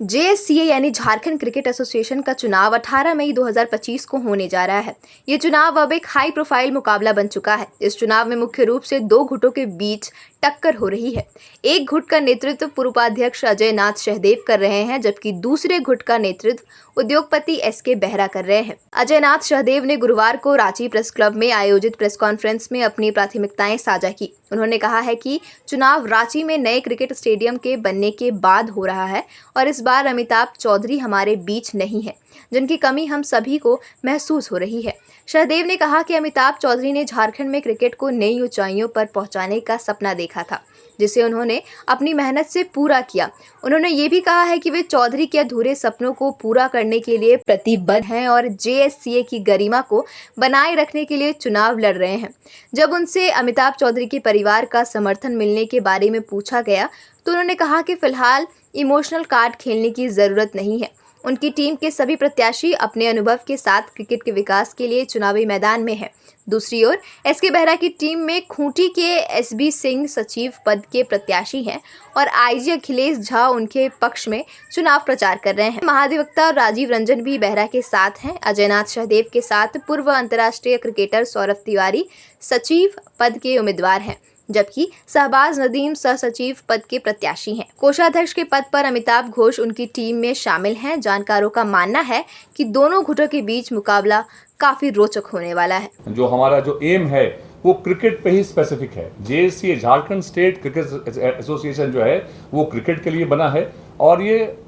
JSCA यानी Jharkhand cricket association का चुनाव 18 मई 2025 को होने जा रहा है। ये चुनाव अब एक हाई प्रोफाइल मुकाबला बन चुका है। इस चुनाव में मुख्य रूप से दो गुटों के बीच टक्कर हो रही है। एक गुट का नेतृत्व पूर्व उपाध्यक्ष अजय नाथ सहदेव कर रहे हैं, जबकि दूसरे गुट का नेतृत्व उद्योगपति एसके बेहरा कर रहे हैं। अजय नाथ सहदेव ने गुरुवार को रांची प्रेस क्लब में आयोजित प्रेस कॉन्फ्रेंस में अपनी प्राथमिकताएं साझा की। उन्होंने कहा है कि चुनाव रांची में नए क्रिकेट स्टेडियम के बनने के बाद हो रहा है और इस बार अमिताभ चौधरी हमारे बीच नहीं है, जिनकी कमी हम सभी को महसूस हो रही है। सहदेव ने कहा कि अमिताभ चौधरी ने झारखंड में क्रिकेट को नई ऊंचाइयों पर पहुंचाने का सपना देखा था, जिसे उन्होंने अपनी मेहनत से पूरा किया। उन्होंने ये भी कहा है कि वे चौधरी के अधूरे सपनों को पूरा करने के लिए प्रतिबद्ध हैं और जेएससीए की गरिमा को बनाए रखने के लिए चुनाव लड़ रहे हैं। जब उनसे अमिताभ चौधरी के परिवार का समर्थन मिलने के बारे में पूछा गया तो उन्होंने कहा कि फिलहाल इमोशनल कार्ड खेलने की ज़रूरत नहीं है। उनकी टीम के सभी प्रत्याशी अपने अनुभव के साथ क्रिकेट के विकास के लिए चुनावी मैदान में हैं। दूसरी ओर एसके बेहरा की टीम में खूंटी के एसबी सिंह सचिव पद के प्रत्याशी हैं और आईजी अखिलेश झा उनके पक्ष में चुनाव प्रचार कर रहे हैं। महाधिवक्ता राजीव रंजन भी बेहरा के साथ हैं। अजय नाथ सहदेव के साथ पूर्व अंतर्राष्ट्रीय क्रिकेटर सौरभ तिवारी सचिव पद के उम्मीदवार हैं, जबकि शहबाज नदीम सह सचिव पद के प्रत्याशी हैं। कोषाध्यक्ष के पद पर अमिताभ घोष उनकी टीम में शामिल हैं। जानकारों का मानना है कि दोनों गुटों के बीच मुकाबला काफी रोचक होने वाला है। जो हमारा जो एम है वो क्रिकेट पे ही स्पेसिफिक है। JSCA Jharkhand state cricket association जो है वो क्रिकेट के लिए बना है और ये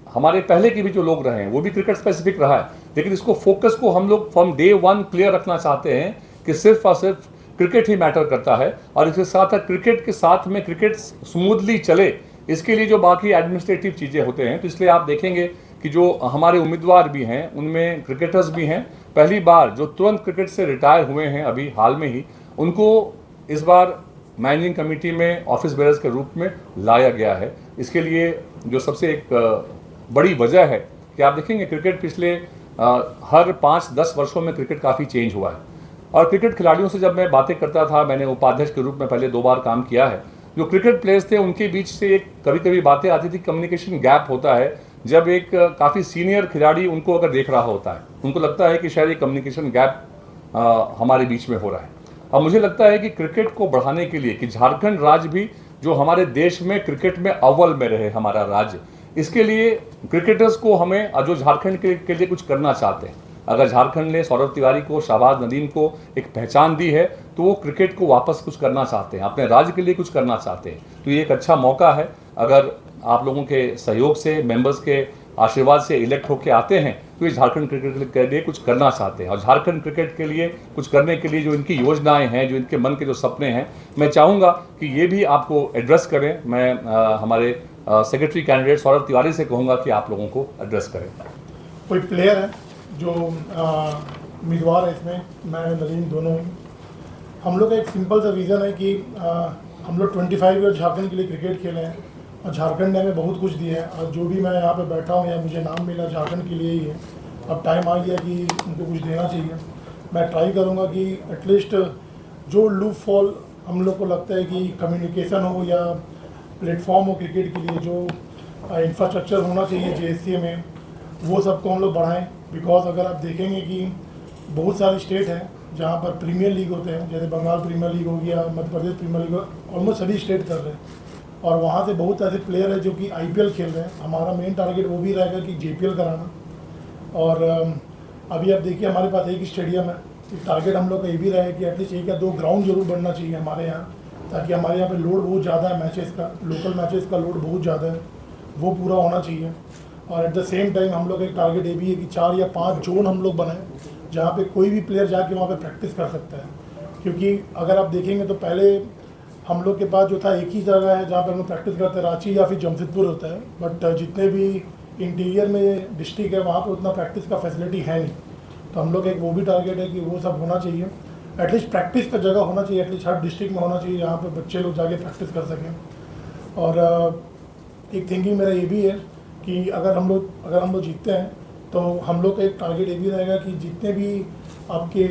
हमारे पहले के भी जो लोग रहे हैं वो भी क्रिकेट स्पेसिफिक रहा है, लेकिन इसको फोकस को हम लोग फ्रॉम डे वन क्लियर रखना चाहते हैं कि सिर्फ और सिर्फ क्रिकेट ही मैटर करता है और इसके साथ क्रिकेट के साथ में क्रिकेट स्मूथली चले, इसके लिए जो बाकी एडमिनिस्ट्रेटिव चीज़ें होते हैं। तो इसलिए आप देखेंगे कि जो हमारे उम्मीदवार भी हैं उनमें क्रिकेटर्स भी हैं। पहली बार जो तुरंत क्रिकेट से रिटायर हुए हैं अभी हाल में ही, उनको इस बार मैनेजिंग कमेटी में ऑफिस बेयर्स के रूप में लाया गया है। इसके लिए जो सबसे एक बड़ी वजह है कि आप देखेंगे क्रिकेट पिछले हर 5-10 वर्षों में क्रिकेट काफ़ी चेंज हुआ है और क्रिकेट खिलाड़ियों से जब मैं बातें करता था, मैंने उपाध्यक्ष के रूप में पहले 2 बार काम किया है, जो क्रिकेट प्लेयर्स थे उनके बीच से एक कभी कभी बातें आती थी, कम्युनिकेशन गैप होता है। जब एक काफ़ी सीनियर खिलाड़ी उनको अगर देख रहा होता है, उनको लगता है कि शायद ये कम्युनिकेशन गैप हमारे बीच में हो रहा है। अब मुझे लगता है कि क्रिकेट को बढ़ाने के लिए कि झारखंड राज्य भी जो हमारे देश में क्रिकेट में अव्वल में रहे हमारा राज्य, इसके लिए क्रिकेटर्स को हमें जो झारखंड के लिए कुछ करना चाहते हैं। अगर झारखंड ने सौरभ तिवारी को, शहबाज नदीम को एक पहचान दी है तो वो क्रिकेट को वापस कुछ करना चाहते हैं, अपने राज्य के लिए कुछ करना चाहते हैं। तो ये एक अच्छा मौका है। अगर आप लोगों के सहयोग से, मेंबर्स के आशीर्वाद से इलेक्ट होकर आते हैं तो ये झारखंड क्रिकेट के लिए कुछ करना चाहते हैं और झारखंड क्रिकेट के लिए कुछ करने के लिए जो इनकी योजनाएं हैं, जो इनके मन के जो सपने हैं, मैं चाहूँगा कि ये भी आपको एड्रेस करें। मैं हमारे सेक्रेटरी कैंडिडेट सौरभ तिवारी से कहूँगा कि आप लोगों को एड्रेस करें। कोई प्लेयर है जो उम्मीदवार है इसमें, मैं नदीम दोनों। हम लोग का एक सिंपल सा विज़न है कि हम लोग 25 ईयर झारखंड के लिए क्रिकेट खेले हैं और झारखंड ने हमें बहुत कुछ दिया है और जो भी मैं यहाँ पे बैठा हूँ या मुझे नाम मिला झारखंड के लिए ही है। अब टाइम आ गया कि उनको कुछ देना चाहिए। मैं ट्राई करूँगा कि एटलीस्ट जो लूप फॉल हम लोग को लगता है कि कम्युनिकेशन हो या प्लेटफॉर्म हो क्रिकेट के लिए, जो इंफ्रास्ट्रक्चर होना चाहिए जेएससीए में, वो सबको हम लोग बढ़ाएं। बिकॉज अगर आप देखेंगे कि बहुत सारी स्टेट हैं जहाँ पर प्रीमियर लीग होते हैं, जैसे बंगाल प्रीमियर लीग हो गया, Madhya Pradesh premiere league, almost सभी स्टेट कर रहे हैं और वहाँ से बहुत ऐसे प्लेयर हैं जो कि आईपीएल खेल रहे हैं। हमारा मेन टारगेट वो भी रहेगा कि जेपीएल कराना। और अभी आप देखिए हमारे पास एक स्टेडियम है, टारगेट हम लोग का ये भी रहेगा कि एटलीस्ट 1 या 2 ग्राउंड जरूर बनना चाहिए हमारे यहाँ, ताकि हमारे यहाँ पे लोड बहुत ज़्यादा है मैचेस का, लोकल मैचेस का लोड बहुत ज़्यादा है, वो पूरा होना चाहिए। और एट द सेम टाइम हम लोग एक टारगेट ये भी है कि 4 या 5 जोन हम लोग बनाएं जहाँ पे कोई भी प्लेयर जाके वहाँ पे प्रैक्टिस कर सकता है। क्योंकि अगर आप देखेंगे तो पहले हम लोग के पास जो था एक ही जगह है जहाँ पे हम लोग प्रैक्टिस करते हैं, रांची या फिर जमशेदपुर होता है, बट जितने भी इंटीरियर में डिस्ट्रिक्ट है वहाँ पर उतना प्रैक्टिस का फैसिलिटी है नहीं। तो हम लोग एक वो भी टारगेट है कि वो सब होना चाहिए, एटलीस्ट प्रैक्टिस का जगह होना चाहिए, एटलीस्ट हर डिस्ट्रिक्ट में होना चाहिए जहाँ पर बच्चे लोग जाके प्रैक्टिस कर सकें। और एक थिंकिंग मेरा ये भी है कि अगर हम लोग जीतते हैं तो हम लोग का एक टारगेट ये भी रहेगा कि जितने भी आपके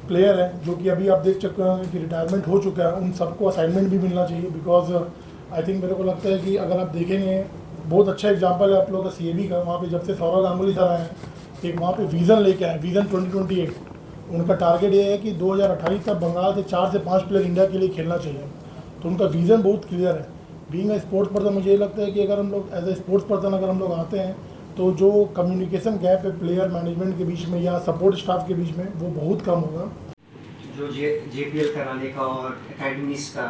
प्लेयर हैं जो कि अभी आप देख चुके हैं कि रिटायरमेंट हो चुका है, उन सबको असाइनमेंट भी मिलना चाहिए। बिकॉज आई थिंक मेरे को लगता है कि अगर आप देखेंगे बहुत अच्छा एग्जांपल है आप लोगों का सीएबी का। वहाँ पे जब से सौरव गांगुली सर आए हैं, एक वहाँ पे विज़न लेके आए, विज़न 2028। उनका टारगेट ये है कि 2028 तक बंगाल से 4 से 5 प्लेयर इंडिया के लिए खेलना चाहिए। तो उनका विज़न बहुत क्लियर है। बीइंग ए स्पोर्ट्स पर्सन मुझे ये लगता है कि अगर हम लोग एज ए स्पोर्ट्स पर्सन अगर हम लोग आते हैं तो जो कम्युनिकेशन गैप है प्लेयर मैनेजमेंट के बीच में या सपोर्ट स्टाफ के बीच में, वो बहुत कम होगा। जो JPL कराने का और एकेडमीज का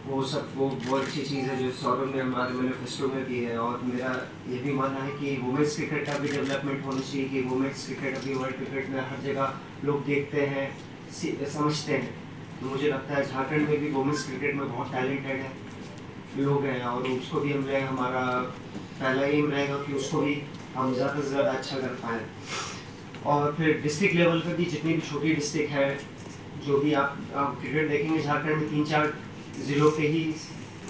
वो सब वो बहुत अच्छी चीज़ है जो सौरभ ने हमारे मैनिफेस्टो में भी है। और मेरा ये भी मानना है कि वुमेंस क्रिकेट का भी डेवलपमेंट होना चाहिए कि वुमेंस क्रिकेट अभी वर्ल्ड क्रिकेट में हर जगह लोग देखते हैं, समझते हैं। तो मुझे लगता है झारखंड में भी वुमेंस क्रिकेट में बहुत टैलेंटेड है लोग हैं और उसको भी हमारा पहला एम रहेगा कि उसको भी हम ज़्यादा से ज़्यादा अच्छा कर पाएँ। और फिर डिस्ट्रिक्ट लेवल पर भी जितनी भी छोटी डिस्ट्रिक्ट है, जो भी आप क्रिकेट देखेंगे झारखंड में 3-4 ज़िलों पे ही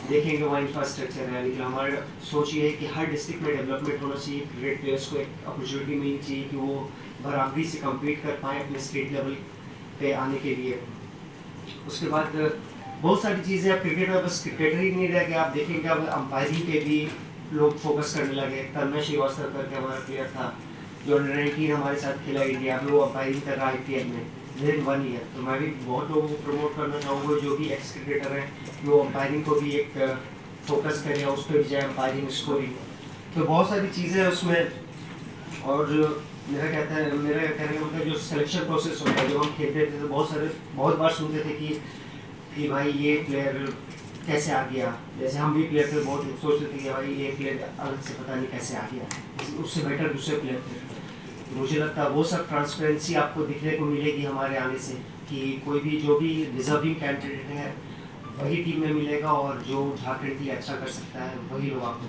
देखेंगे वहाँ इंफ्रास्ट्रक्चर है। लेकिन हमारा सोच ये है कि हर डिस्ट्रिक्ट में डेवलपमेंट होना चाहिए, क्रिकेट प्लेयर्स को एक अपॉर्चुनिटी मिलनी चाहिए कि वो बराबरी से कम्पीट कर पाएँ अपने स्टेट लेवल पे आने के लिए। उसके बाद बहुत सारी चीज़ें अब क्रिकेट में बस क्रिकेटर ही नहीं रह गया, आप देखेंगे अब अंपायरिंग पे भी लोग फोकस करने लगे। तन्मय श्रीवास्तव करके हमारा प्लेयर था जो अंडर 19 हमारे साथ खेला इंडिया में, वो अंपायरिंग कर रहा है IPL में विद 1 ईयर। तो मैं भी बहुत लोगों को प्रमोट करना चाहूँगा जो भी एक्स क्रिकेटर हैं वो अंपायरिंग को भी एक फोकस करें, उस पर भी जाए अंपायरिंग स्कोरिंग। तो बहुत सारी चीज़ें हैं उसमें। और मेरा कहने का मतलब जो सिलेक्शन प्रोसेस होता है, जब हम खेलते थे तो बहुत बार सुनते थे कि भाई ये प्लेयर कैसे आ गया। जैसे हम भी प्लेयर थे, बहुत सोचते थे कि भाई ये प्लेयर अलग से पता नहीं कैसे आ गया, उससे बेटर दूसरे प्लेयर थे। तो मुझे लगता है वो सब ट्रांसपेरेंसी आपको दिखने को मिलेगी हमारे आने से कि कोई भी जो भी डिजर्विंग कैंडिडेट है वही टीम में मिलेगा और जो झारखंड की अच्छा कर सकता है वही लोग आपको